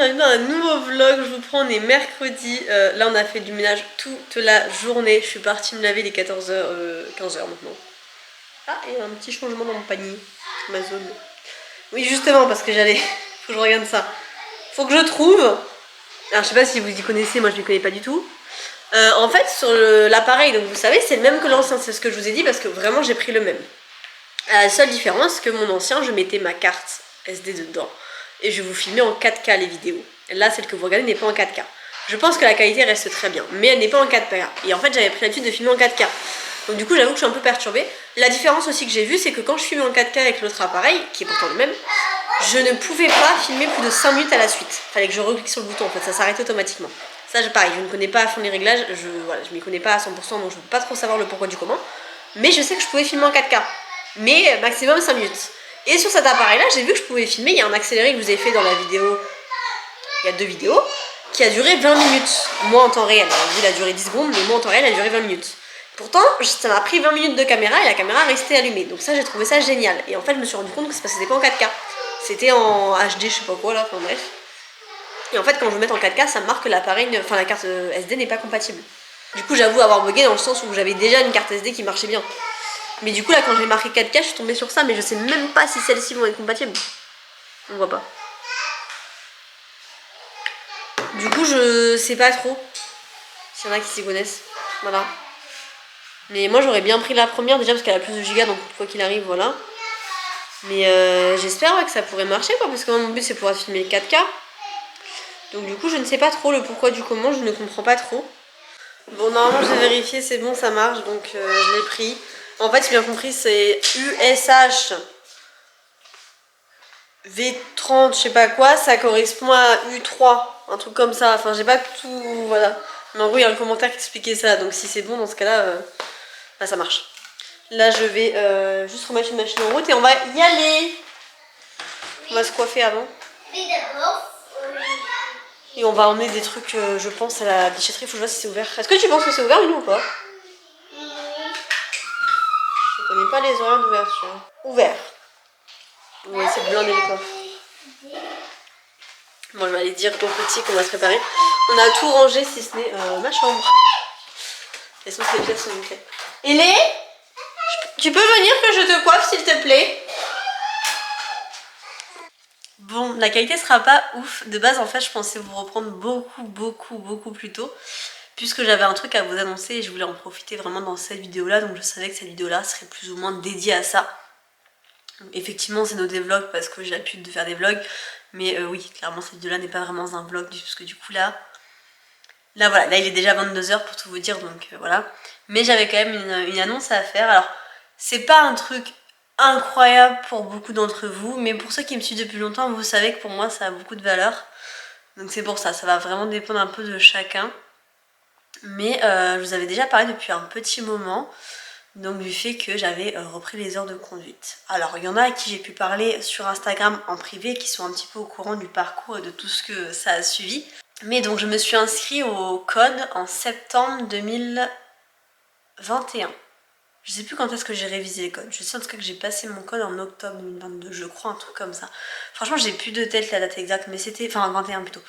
bienvenue dans un nouveau vlog. Je vous prends, on est mercredi. Là on a fait du ménage toute la journée. Je suis partie me laver, les 14h, 15h maintenant. Ah, et un petit changement dans mon panier, ma zone. Oui justement parce que j'allais, faut que je regarde ça. Faut que je trouve. Alors je sais pas si vous y connaissez, moi je ne connais pas du tout. En fait sur l'appareil, donc vous savez c'est le même que l'ancien, c'est ce que je vous ai dit parce que vraiment j'ai pris le même. La seule différence c'est que mon ancien je mettais ma carte SD dedans et je vous filmais en 4K les vidéos. Là celle que vous regardez n'est pas en 4K. Je pense que la qualité reste très bien mais elle n'est pas en 4K et en fait j'avais pris l'habitude de filmer en 4K. Donc du coup j'avoue que je suis un peu perturbée. La différence aussi que j'ai vue c'est que quand je filmais en 4K avec l'autre appareil, qui est pourtant le même, je ne pouvais pas filmer plus de 5 minutes à la suite. Fallait que je reclique sur le bouton en fait, ça s'arrêtait automatiquement. Ça pareil, je ne connais pas à fond les réglages, je m'y connais pas à 100% donc je ne peux pas trop savoir le pourquoi du comment. Mais je sais que je pouvais filmer en 4K, mais maximum 5 minutes. Et sur cet appareil là j'ai vu que je pouvais filmer, il y a un accéléré que je vous ai fait dans la vidéo, il y a 2 vidéos, qui a duré 20 minutes, moi en temps réel. Alors, il a duré 10 secondes, mais moi en temps réel elle a duré 20 minutes. Pourtant, ça m'a pris 20 minutes de caméra et la caméra restait allumée. Donc ça, j'ai trouvé ça génial. Et en fait, je me suis rendu compte que c'était pas en 4K. C'était en HD, je sais pas quoi là, enfin bref. Et en fait, quand je veux mettre en 4K, ça me marque que l'appareil, enfin la carte SD n'est pas compatible. Du coup, j'avoue avoir bugué dans le sens où j'avais déjà une carte SD qui marchait bien. Mais du coup, là, quand j'ai marqué 4K, je suis tombée sur ça, mais je sais même pas si celles-ci vont être compatibles. On voit pas. Du coup, je sais pas trop s'il y en a qui s'y connaissent. Voilà. Mais moi, j'aurais bien pris la première déjà parce qu'elle a plus de gigas, donc quoi qu'il arrive, voilà. Mais j'espère que ça pourrait marcher, quoi, parce que moi, mon but, c'est pouvoir filmer 4K. Donc du coup, je ne sais pas trop le pourquoi du comment, je ne comprends pas trop. Bon, normalement, j'ai vérifié, c'est bon, ça marche, donc je l'ai pris. En fait, j'ai bien compris, c'est USH V30, je sais pas quoi, ça correspond à U3, un truc comme ça. Enfin, j'ai pas tout, voilà. Mais en gros, il y a un commentaire qui expliquait ça, donc si c'est bon, dans ce cas-là, bah, ça marche. Là, je vais juste remettre une machine en route et on va y aller. On va se coiffer avant. Et on va emmener des trucs, je pense, à la déchetterie. Faut que je vois si c'est ouvert. Est-ce que tu penses que c'est ouvert, nous, ou pas? Je connais pas les horaires d'ouverture. Ouvert. Ouais, c'est blindé les coffres. Bon, je vais aller dire au petit qu'on va se préparer. On a tout rangé, si ce n'est ma chambre. Elles sont les pièces sont nickel. Hélé, tu peux venir que je te coiffe, s'il te plaît? Bon, la qualité sera pas ouf. De base, en fait, je pensais vous reprendre beaucoup plus tôt. Puisque j'avais un truc à vous annoncer et je voulais en profiter vraiment dans cette vidéo-là. Donc je savais que cette vidéo-là serait plus ou moins dédiée à ça. Donc, effectivement, c'est nos vlogs parce que j'ai l'habitude de faire des vlogs. Mais oui, clairement, cette vidéo-là n'est pas vraiment un vlog. Puisque du coup, là voilà, là il est déjà 22h pour tout vous dire. Donc voilà. Mais j'avais quand même une annonce à faire. Alors, c'est pas un truc incroyable pour beaucoup d'entre vous, mais pour ceux qui me suivent depuis longtemps, vous savez que pour moi ça a beaucoup de valeur. Donc c'est pour ça, ça va vraiment dépendre un peu de chacun. Mais je vous avais déjà parlé depuis un petit moment, donc du fait que j'avais repris les heures de conduite. Alors il y en a à qui j'ai pu parler sur Instagram en privé, qui sont un petit peu au courant du parcours et de tout ce que ça a suivi. Mais donc je me suis inscrite au code en septembre 2021. Je sais plus quand est-ce que j'ai révisé les codes. Je sais en tout cas que j'ai passé mon code en octobre 2022, je crois, un truc comme ça. Franchement, j'ai plus de tête la date exacte, mais c'était... Enfin, 21 plutôt.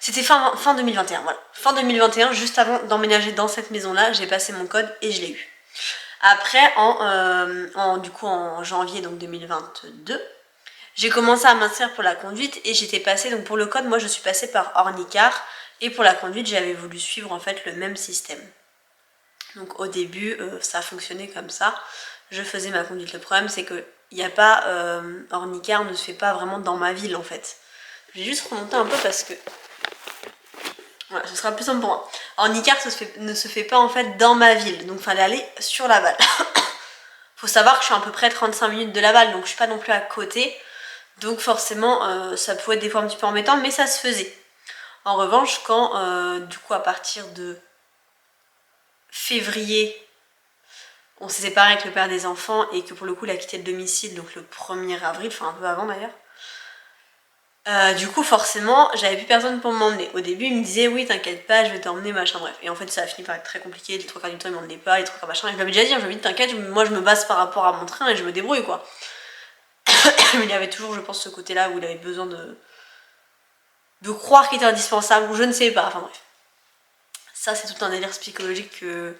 C'était fin 2021, voilà. Fin 2021, juste avant d'emménager dans cette maison-là, j'ai passé mon code et je l'ai eu. Après, du coup, en janvier donc 2022, j'ai commencé à m'inscrire pour la conduite et j'étais passée... Donc pour le code, moi, je suis passée par Ornicar. Et pour la conduite, j'avais voulu suivre en fait le même système. Donc au début, ça a fonctionné comme ça. Je faisais ma conduite. Le problème, c'est que il n'y a pas... Ornicar ne se fait pas vraiment dans ma ville, en fait. Je vais juste remonter un peu parce que... Voilà, ce sera plus simple pour moi. Ornicar ne se fait pas, en fait, dans ma ville. Donc il fallait aller sur Laval. Faut savoir que je suis à peu près 35 minutes de Laval, donc je suis pas non plus à côté. Donc forcément, ça pouvait être des fois un petit peu embêtant, mais ça se faisait. En revanche, quand, du coup, à partir de février, on s'est séparé avec le père des enfants et que pour le coup il a quitté le domicile, donc le 1er avril, enfin un peu avant d'ailleurs. Du coup forcément j'avais plus personne pour m'emmener. Au début il me disait oui t'inquiète pas je vais t'emmener machin bref. Et en fait ça a fini par être très compliqué, les 3/4 du temps il m'emmenait pas, les 3/4 machin. Et je l'avais déjà dit, je lui ai dit t'inquiète, moi je me base par rapport à mon train et je me débrouille quoi. Mais il y avait toujours je pense ce côté là où il avait besoin de croire qu'il est indispensable ou je ne sais pas, enfin bref. Ça c'est tout un délire psychologique que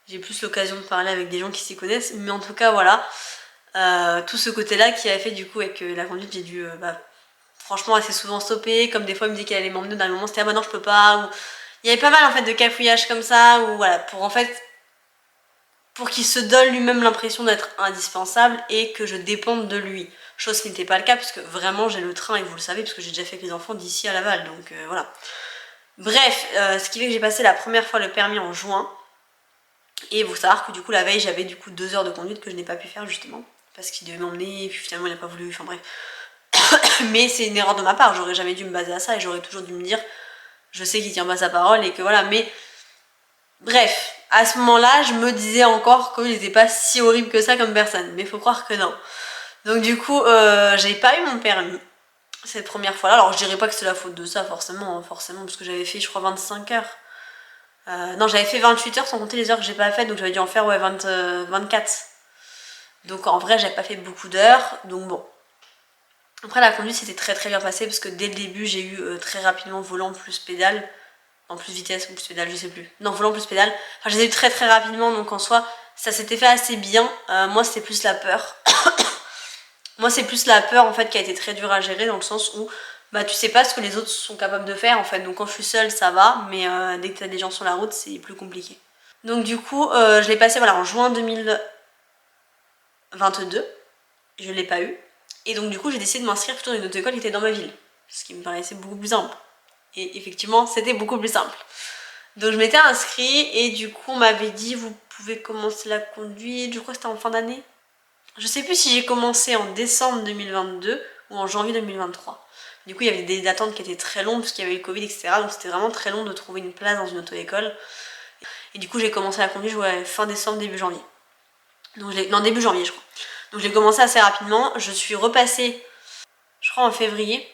j'ai plus l'occasion de parler avec des gens qui s'y connaissent, mais en tout cas voilà, tout ce côté là qui a fait du coup avec la conduite j'ai dû franchement assez souvent stopper, comme des fois il me disait qu'elle allait m'emmener dans un moment c'était ah bah non je peux pas, ou... il y avait pas mal en fait de cafouillages comme ça, ou voilà, pour qu'il se donne lui-même l'impression d'être indispensable et que je dépende de lui. Chose qui n'était pas le cas, puisque vraiment j'ai le train, et vous le savez, parce que j'ai déjà fait avec les enfants d'ici à Laval, donc voilà. Bref, ce qui fait que j'ai passé la première fois le permis en juin, et il faut savoir que du coup la veille j'avais du coup 2 heures de conduite que je n'ai pas pu faire justement, parce qu'il devait m'emmener, et puis finalement il n'a pas voulu, enfin bref. Mais c'est une erreur de ma part, j'aurais jamais dû me baser à ça, et j'aurais toujours dû me dire, je sais qu'il tient pas sa parole, et que voilà, mais... Bref, à ce moment-là, je me disais encore qu'il n'était pas si horrible que ça comme personne, mais faut croire que non. Donc du coup, j'ai pas eu mon permis cette première fois-là. Alors je dirais pas que c'est la faute de ça, forcément, parce que j'avais fait, je crois, 25 heures. Non, j'avais fait 28 heures sans compter les heures que j'ai pas faites, donc j'avais dû en faire, ouais, 24. Donc en vrai, j'avais pas fait beaucoup d'heures, donc bon. Après, la conduite s'était très très bien passée, parce que dès le début, j'ai eu très rapidement volant plus pédale. En plus vitesse ou plus pédale, je sais plus. Non, volant plus pédale. Enfin, je les ai eu très très rapidement, donc en soi, ça s'était fait assez bien. Moi, c'était plus la peur. Moi, c'est plus la peur, en fait, qui a été très dure à gérer, dans le sens où, bah, tu sais pas ce que les autres sont capables de faire, en fait. Donc quand je suis seule, ça va, mais dès que t'as des gens sur la route, c'est plus compliqué. Donc du coup, je l'ai passé, voilà, en juin 2022. Je l'ai pas eu. Et donc du coup, j'ai décidé de m'inscrire plutôt dans une auto-école qui était dans ma ville. Ce qui me paraissait beaucoup plus simple. Et effectivement, c'était beaucoup plus simple. Donc je m'étais inscrite et du coup on m'avait dit vous pouvez commencer la conduite, je crois que c'était en fin d'année. Je sais plus si j'ai commencé en décembre 2022 ou en janvier 2023. Du coup il y avait des attentes qui étaient très longues parce qu'il y avait eu le Covid, etc. Donc c'était vraiment très long de trouver une place dans une auto-école. Et du coup j'ai commencé la conduite fin décembre, début janvier. Donc non, début janvier je crois. Donc j'ai commencé assez rapidement. Je suis repassée, je crois en février.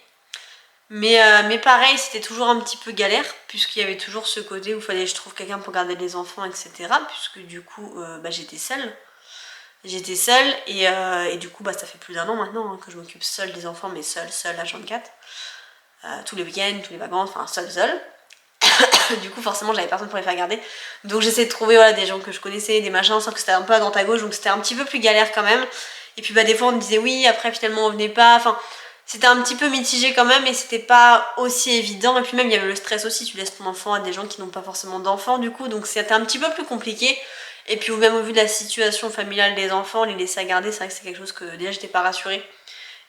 Mais pareil, c'était toujours un petit peu galère, puisqu'il y avait toujours ce côté où il fallait que je trouve quelqu'un pour garder les enfants, etc. Puisque du coup, j'étais seule. J'étais seule, et du coup, ça fait plus d'1 an maintenant que je m'occupe seule des enfants, mais seule, H24. Tous les week-ends, tous les vacances, enfin seule. Du coup, forcément, j'avais personne pour les faire garder. Donc j'essayais de trouver des gens que je connaissais, des machins, sans que c'était un peu à droite à gauche, donc c'était un petit peu plus galère quand même. Et puis des fois, on me disait oui, après finalement, on venait pas, enfin... C'était un petit peu mitigé quand même et c'était pas aussi évident. Et puis même il y avait le stress aussi, tu laisses ton enfant à des gens qui n'ont pas forcément d'enfants du coup. Donc c'était un petit peu plus compliqué. Et puis même au vu de la situation familiale des enfants, les laisser à garder, c'est vrai que c'est quelque chose que déjà j'étais pas rassurée.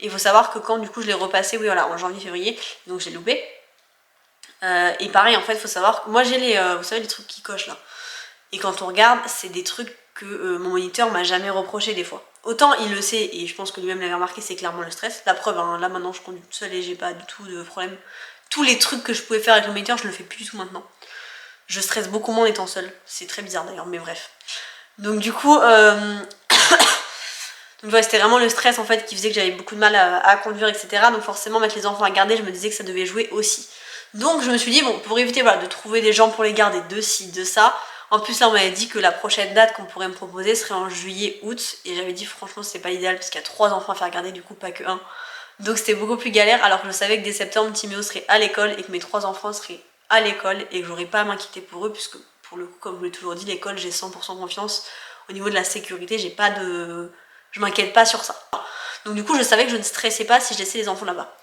Et il faut savoir que quand du coup je l'ai repassé, oui voilà, en janvier-février, donc j'ai loupé. Et pareil en fait il faut savoir que moi j'ai vous savez les trucs qui cochent là. Et quand on regarde, c'est des trucs que mon moniteur m'a jamais reproché des fois. Autant il le sait, et je pense que lui-même l'avait remarqué, c'est clairement le stress. La preuve, hein, là maintenant je conduis toute seule et j'ai pas du tout de problème. Tous les trucs que je pouvais faire avec le moniteur, je le fais plus du tout maintenant. Je stresse beaucoup moins en étant seule. C'est très bizarre d'ailleurs, mais bref. Donc du coup, donc ouais, c'était vraiment le stress en fait qui faisait que j'avais beaucoup de mal à conduire, etc. Donc forcément mettre les enfants à garder, je me disais que ça devait jouer aussi. Donc je me suis dit, bon, pour éviter de trouver des gens pour les garder, de ci, de ça. En plus là on m'avait dit que la prochaine date qu'on pourrait me proposer serait en juillet-août. Et j'avais dit franchement c'est pas l'idéal parce qu'il y a 3 enfants à faire garder, du coup pas que un. Donc c'était beaucoup plus galère alors que je savais que dès septembre Timéo serait à l'école et que mes 3 enfants seraient à l'école et que j'aurais pas à m'inquiéter pour eux puisque pour le coup comme je vous l'ai toujours dit, l'école j'ai 100% confiance. Au niveau de la sécurité j'ai pas de... Je m'inquiète pas sur ça. Donc du coup je savais que je ne stressais pas si je laissais les enfants là-bas.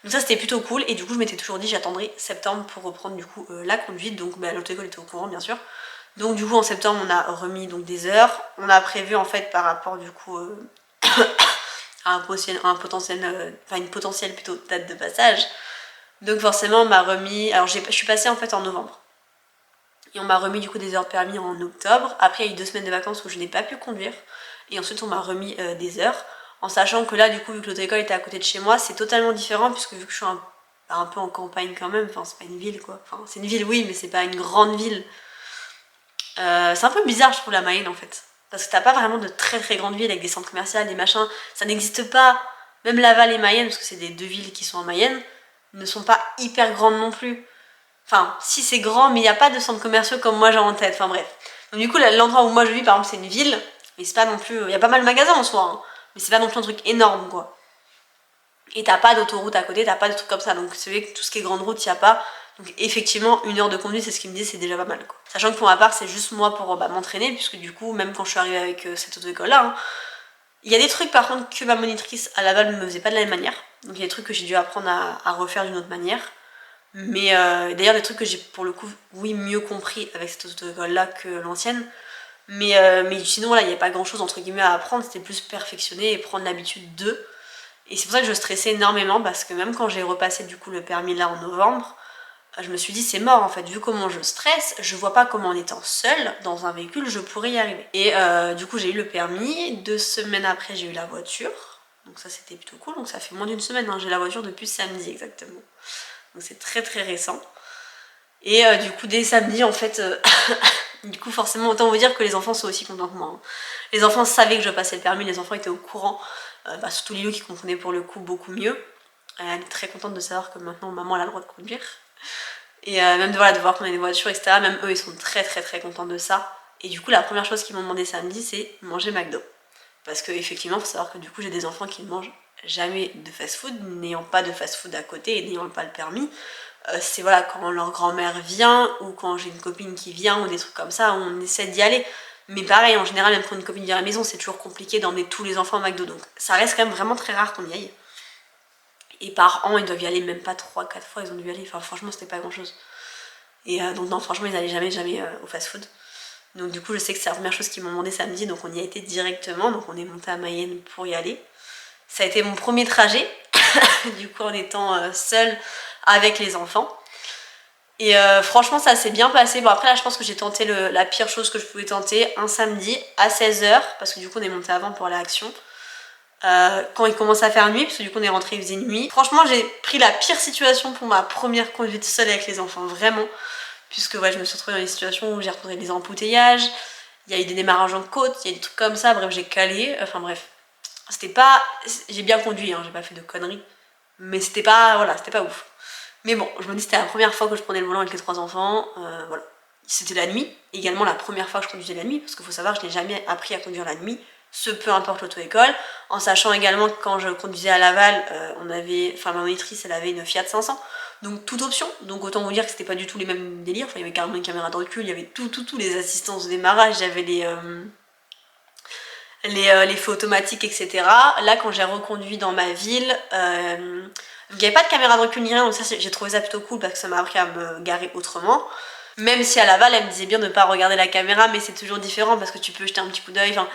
Donc ça c'était plutôt cool et du coup je m'étais toujours dit j'attendrai septembre pour reprendre du coup la conduite. Donc l'auto-école était au courant bien sûr. Donc du coup en septembre on a remis donc des heures. On a prévu en fait par rapport du coup à une potentielle plutôt date de passage. Donc forcément on m'a remis, alors je suis passée en fait en novembre. Et on m'a remis du coup des heures de permis en octobre. Après il y a eu 2 semaines de vacances où je n'ai pas pu conduire. Et ensuite on m'a remis des heures. En sachant que là du coup vu que l'auto-école était à côté de chez moi, c'est totalement différent puisque vu que je suis un peu en campagne quand même, enfin c'est pas une ville quoi. Enfin c'est une ville oui mais c'est pas une grande ville. C'est un peu bizarre je trouve la Mayenne en fait. Parce que t'as pas vraiment de très très grandes villes avec des centres commerciaux, des machins. Ça n'existe pas. Même Laval et Mayenne, parce que c'est des 2 villes qui sont en Mayenne, ne sont pas hyper grandes non plus. Enfin, si c'est grand, mais il n'y a pas de centres commerciaux comme moi j'ai en tête. Enfin bref. Donc du coup, l'endroit où moi je vis, par exemple, c'est une ville. Mais c'est pas non plus... Il y a pas mal de magasins en soi. Hein, mais c'est pas non plus un truc énorme, quoi. Et t'as pas d'autoroute à côté, t'as pas de trucs comme ça. Donc c'est vrai que tout ce qui est grande route, y a pas. Donc effectivement, 1 heure de conduite, c'est ce qu'il me dit, c'est déjà pas mal, quoi. Sachant que pour ma part, c'est juste moi pour m'entraîner, puisque du coup, même quand je suis arrivée avec cette auto-école-là, hein, il y a des trucs par contre que ma monitrice à Laval ne me faisait pas de la même manière. Donc il y a des trucs que j'ai dû apprendre à refaire d'une autre manière. Mais d'ailleurs des trucs que j'ai pour le coup, oui, mieux compris avec cette auto-école-là que l'ancienne. Mais sinon voilà, il n'y avait pas grand chose entre guillemets à apprendre, c'était plus perfectionner et prendre l'habitude de. Et c'est pour ça que je stressais énormément parce que même quand j'ai repassé du coup le permis là en novembre, je me suis dit c'est mort en fait, vu comment je stresse, je vois pas comment en étant seule dans un véhicule je pourrais y arriver. Et du coup j'ai eu le permis, 2 semaines après j'ai eu la voiture, donc ça c'était plutôt cool, donc ça fait moins d'1 semaine, hein. J'ai la voiture depuis samedi exactement. Donc c'est très très récent. Et du coup dès samedi en fait, du coup forcément autant vous dire que les enfants sont aussi contents que moi, hein. Les enfants savaient que je passais le permis, les enfants étaient au courant, surtout Lilo qui comprenait pour le coup beaucoup mieux. Elle est très contente de savoir que maintenant maman elle a le droit de conduire. Et même de voir qu'on a des voitures, etc. Même eux ils sont très très très contents de ça. Et du coup la première chose qu'ils m'ont demandé samedi c'est manger McDo. Parce que effectivement faut savoir que du coup j'ai des enfants qui ne mangent jamais de fast food, n'ayant pas de fast food à côté et n'ayant pas le permis. C'est voilà, quand leur grand-mère vient ou quand j'ai une copine qui vient ou des trucs comme ça, on essaie d'y aller. Mais pareil, en général, même quand une copine vient à la maison, c'est toujours compliqué d'emmener tous les enfants au McDo. Donc ça reste quand même vraiment très rare qu'on y aille. Et par an, ils doivent y aller même pas 3-4 fois, ils ont dû y aller. Enfin, franchement, c'était pas grand chose. Et donc, non, franchement, ils allaient jamais au fast food. Donc, du coup, je sais que c'est la première chose qu'ils m'ont demandé samedi. Donc, on y a été directement. Donc, on est monté à Mayenne pour y aller. Ça a été mon premier trajet. Du coup, en étant seule avec les enfants. Et franchement ça s'est bien passé. Bon après là je pense que j'ai tenté la pire chose que je pouvais tenter, un samedi à 16h, parce que du coup on est monté avant pour aller à Action. Quand il commence à faire nuit, parce que du coup on est rentré, il faisait nuit. Franchement j'ai pris la pire situation pour ma première conduite seule avec les enfants, vraiment. Puisque ouais, je me suis retrouvée dans une situation où j'ai rencontré des embouteillages, il y a eu des démarrages en côte, il y a des trucs comme ça, bref j'ai calé, enfin bref. C'était pas... J'ai bien conduit, hein, j'ai pas fait de conneries. Mais c'était pas... Voilà, c'était pas ouf. Mais bon, je me dis c'était la première fois que je prenais le volant avec les 3 enfants, voilà. C'était la nuit, également la première fois que je conduisais la nuit, parce qu'il faut savoir que je n'ai jamais appris à conduire la nuit, ce peu importe l'auto-école, en sachant également que quand je conduisais à Laval, ma monitrice elle avait une Fiat 500, donc toute option, donc autant vous dire que c'était pas du tout les mêmes délires, enfin, il y avait carrément une caméra de recul, il y avait tout, les assistances de démarrage, il y avait les feux automatiques, etc. Là, quand j'ai reconduit dans ma ville, il n'y avait pas de caméra de recul ni rien, donc ça j'ai trouvé ça plutôt cool parce que ça m'a appris à me garer autrement. Même si à Laval, elle me disait bien de ne pas regarder la caméra, mais c'est toujours différent parce que tu peux jeter un petit coup d'œil, enfin,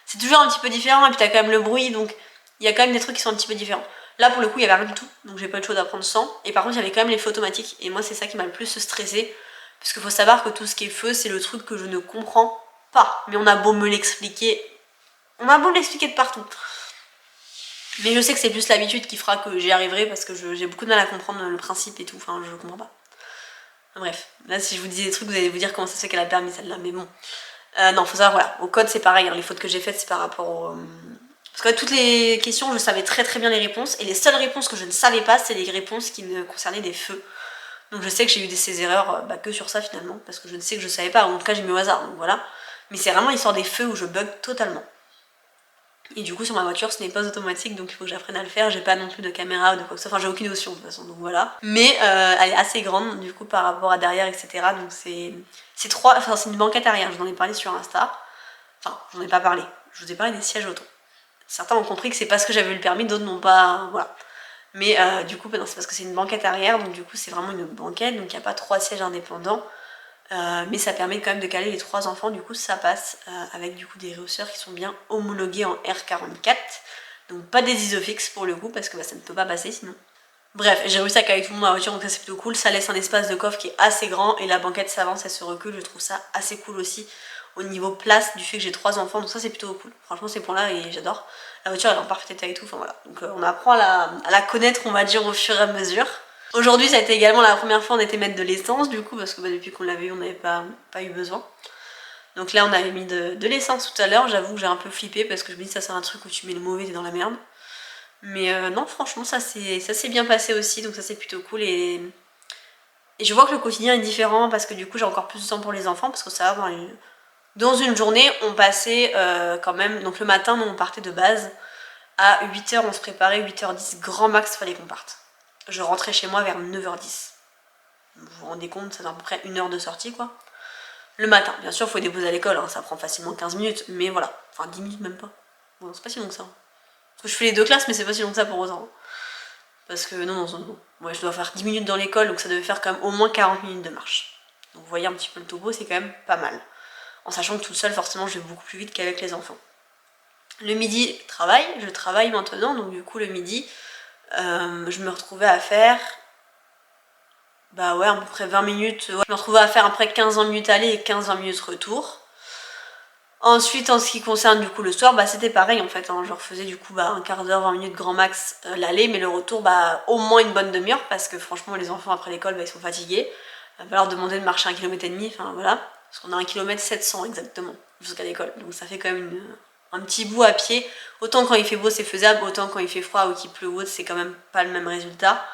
c'est toujours un petit peu différent, et puis t'as quand même le bruit, donc il y a quand même des trucs qui sont un petit peu différents. Là, pour le coup, il n'y avait rien du tout, donc j'ai pas eu le choix d'apprendre sans. Et par contre, il y avait quand même les feux automatiques, et moi, c'est ça qui m'a le plus stressée, parce qu'il faut savoir que tout ce qui est feu, c'est le truc que je ne comprends pas. Mais on a beau me l'expliquer, de partout. Mais je sais que c'est plus l'habitude qui fera que j'y arriverai parce que j'ai beaucoup de mal à comprendre le principe et tout, enfin je comprends pas. Bref, là si je vous dis des trucs vous allez vous dire comment ça se fait qu'elle a permis celle-là, mais bon. Non, faut savoir, voilà, au code c'est pareil, hein, les fautes que j'ai faites c'est par rapport au... Parce que toutes les questions je savais très très bien les réponses, et les seules réponses que je ne savais pas c'est les réponses qui me concernaient des feux. Donc je sais que j'ai eu ces erreurs que sur ça finalement, parce que je ne sais que je savais pas, en tout cas j'ai mis au hasard, donc voilà. Mais c'est vraiment l'histoire des feux où je bug totalement. Et du coup sur ma voiture ce n'est pas automatique, donc il faut que j'apprenne à le faire, j'ai pas non plus de caméra ou de quoi que ce soit, enfin j'ai aucune notion de toute façon, donc voilà. Mais elle est assez grande du coup par rapport à derrière, etc. Donc c'est une banquette arrière, je vous en ai parlé sur Insta. Enfin j'en ai pas parlé, je vous ai parlé des sièges auto. Certains ont compris que c'est parce que j'avais eu le permis, d'autres n'ont pas, voilà. Mais du coup non, c'est parce que c'est une banquette arrière, donc du coup c'est vraiment une banquette, donc il n'y a pas 3 sièges indépendants. Mais ça permet quand même de caler les 3 enfants, du coup ça passe avec du coup des rehausseurs qui sont bien homologués en R44, donc pas des isofix pour le coup parce que ça ne peut pas passer sinon. Bref, j'ai réussi à caler tout le monde dans la voiture, donc ça c'est plutôt cool, ça laisse un espace de coffre qui est assez grand et la banquette s'avance, elle se recule, je trouve ça assez cool aussi au niveau place du fait que j'ai 3 enfants, donc ça c'est plutôt cool, franchement ces points là et j'adore. La voiture elle est en parfait état et tout, enfin voilà, donc on apprend à la connaître on va dire au fur et à mesure. Aujourd'hui ça a été également la première fois on était mettre de l'essence du coup parce que depuis qu'on l'avait eu on n'avait pas eu besoin. Donc là on avait mis de l'essence tout à l'heure, j'avoue que j'ai un peu flippé parce que je me dis ça c'est un truc où tu mets le mauvais t'es dans la merde. Mais non franchement ça s'est bien passé aussi, donc ça c'est plutôt cool et je vois que le quotidien est différent parce que du coup j'ai encore plus de temps pour les enfants parce que ça va dans une journée on passait quand même, donc le matin nous on partait de base À 8h on se préparait, 8h10 grand max fallait qu'on parte. Je rentrais chez moi vers 9h10. Vous vous rendez compte, ça fait à peu près 1 heure de sortie quoi. Le matin, bien sûr, il faut déposer à l'école, hein, ça prend facilement 15 minutes, mais voilà, enfin 10 minutes même pas. Bon, c'est pas si long que ça. Parce que je fais les 2 classes, mais c'est pas si long que ça pour autant. Parce que non, ouais, je dois faire 10 minutes dans l'école, donc ça devait faire quand même au moins 40 minutes de marche. Donc vous voyez un petit peu le topo, c'est quand même pas mal. En sachant que toute seule, forcément, je vais beaucoup plus vite qu'avec les enfants. Le midi, je travaille maintenant, donc du coup le midi, je me retrouvais à faire... Bah ouais, à peu près 20 minutes. Ouais. Je me retrouvais à faire après 15-20 minutes aller et 15-20 minutes retour. Ensuite, en ce qui concerne du coup le soir, bah c'était pareil en fait. Hein. Je refaisais du coup un quart d'heure, 20 minutes grand max l'aller, mais le retour, bah au moins une bonne demi-heure parce que franchement, les enfants après l'école, bah, ils sont fatigués. Il va falloir demander de marcher 1,5 km, enfin voilà. Parce qu'on a 1,7 km exactement jusqu'à l'école. Donc ça fait quand même un petit bout à pied. Autant quand il fait beau, c'est faisable, autant quand il fait froid ou qu'il pleut ou autre, c'est quand même pas le même résultat.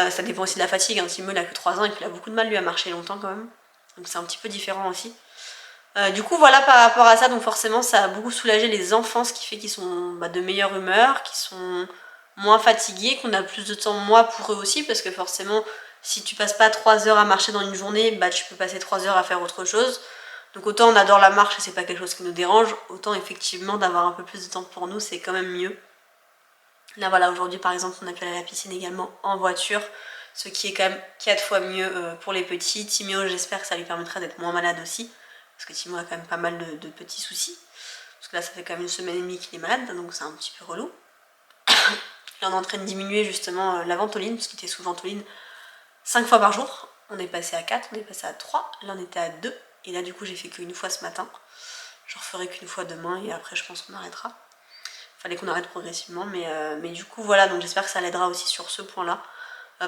Ça dépend aussi de la fatigue, hein. Timo il a que 3 ans et puis il a beaucoup de mal lui à marcher longtemps quand même. Donc c'est un petit peu différent aussi. Du coup voilà par rapport à ça, donc forcément ça a beaucoup soulagé les enfants, ce qui fait qu'ils sont de meilleure humeur, qu'ils sont moins fatigués, qu'on a plus de temps moi pour eux aussi, parce que forcément si tu passes pas 3 heures à marcher dans une journée, bah tu peux passer 3 heures à faire autre chose. Donc autant on adore la marche et c'est pas quelque chose qui nous dérange, autant effectivement d'avoir un peu plus de temps pour nous c'est quand même mieux. Là voilà, aujourd'hui par exemple on a pu aller à la piscine également en voiture, ce qui est quand même 4 fois mieux pour les petits. Timéo, j'espère que ça lui permettra d'être moins malade aussi, parce que Timo a quand même pas mal de petits soucis. Parce que là ça fait quand même 1 semaine et demie qu'il est malade, donc c'est un petit peu relou. Là on est en train de diminuer justement la ventoline, parce qu'il était sous ventoline 5 fois par jour. On est passé à 4, on est passé à 3, là on était à 2, et là du coup j'ai fait qu'une fois ce matin. Je referai qu'une fois demain et après je pense qu'on arrêtera. Fallait qu'on arrête progressivement, mais du coup voilà, donc j'espère que ça l'aidera aussi sur ce point là.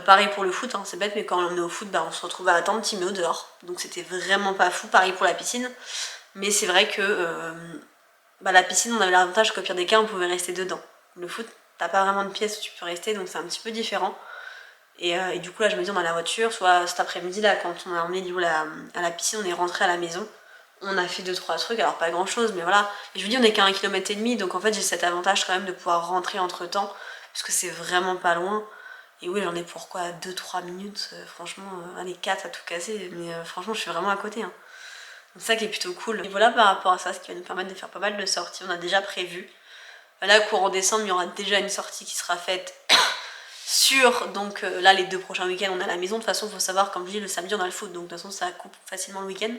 Pareil pour le foot, hein, c'est bête, mais quand on est au foot, bah, on se retrouve à attendre Timéo dehors, donc c'était vraiment pas fou. Pareil pour la piscine, mais c'est vrai que la piscine on avait l'avantage qu'au pire des cas on pouvait rester dedans. Le foot, t'as pas vraiment de pièce où tu peux rester, donc c'est un petit peu différent. Et du coup là je me dis on a la voiture, soit cet après-midi là quand on a emmené Lilo à la piscine, on est rentré à la maison. On a fait 2-3 trucs, alors pas grand chose, mais voilà. Et je vous dis, on est qu'à 1,5 km, donc en fait j'ai cet avantage quand même de pouvoir rentrer entre temps, puisque c'est vraiment pas loin. Et oui, j'en ai pour quoi 2-3 minutes, franchement, allez 4 à tout casser, mais franchement je suis vraiment à côté. Hein. Donc ça qui est plutôt cool. Et voilà par rapport à ça, ce qui va nous permettre de faire pas mal de sorties, on a déjà prévu. Là, courant décembre, il y aura déjà une sortie qui sera faite sur, donc là les 2 prochains week-ends on est à la maison. De toute façon, il faut savoir, comme je dis, le samedi on a le foot, donc de toute façon ça coupe facilement le week-end.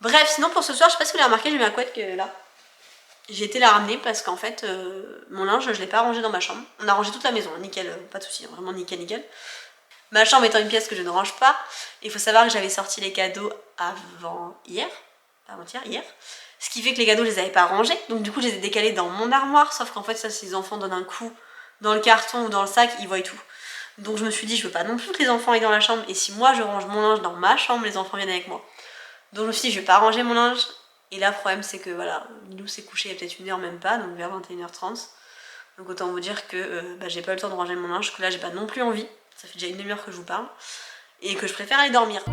Bref, sinon pour ce soir, je sais pas si vous l'avez remarqué, j'ai mis la couette que là. J'ai été la ramener parce qu'en fait, mon linge, je l'ai pas rangé dans ma chambre. On a rangé toute la maison, nickel, pas de soucis, vraiment nickel, nickel. Ma chambre étant une pièce que je ne range pas, il faut savoir que j'avais sorti les cadeaux hier. Ce qui fait que les cadeaux, je les avais pas rangés, donc du coup, je les ai décalés dans mon armoire, sauf qu'en fait, ça, si les enfants donnent un coup dans le carton ou dans le sac, ils voient tout. Donc je me suis dit, je veux pas non plus que les enfants aillent dans la chambre, et si moi je range mon linge dans ma chambre, les enfants viennent avec moi. Donc je me suis dit, je vais pas ranger mon linge. Et là, le problème, c'est que voilà, Lilou s'est couché il y a peut-être 1 heure, même pas, donc vers 21h30. Donc autant vous dire que j'ai pas eu le temps de ranger mon linge, que là, j'ai pas non plus envie. Ça fait déjà 1 demi-heure que je vous parle. Et que je préfère aller dormir.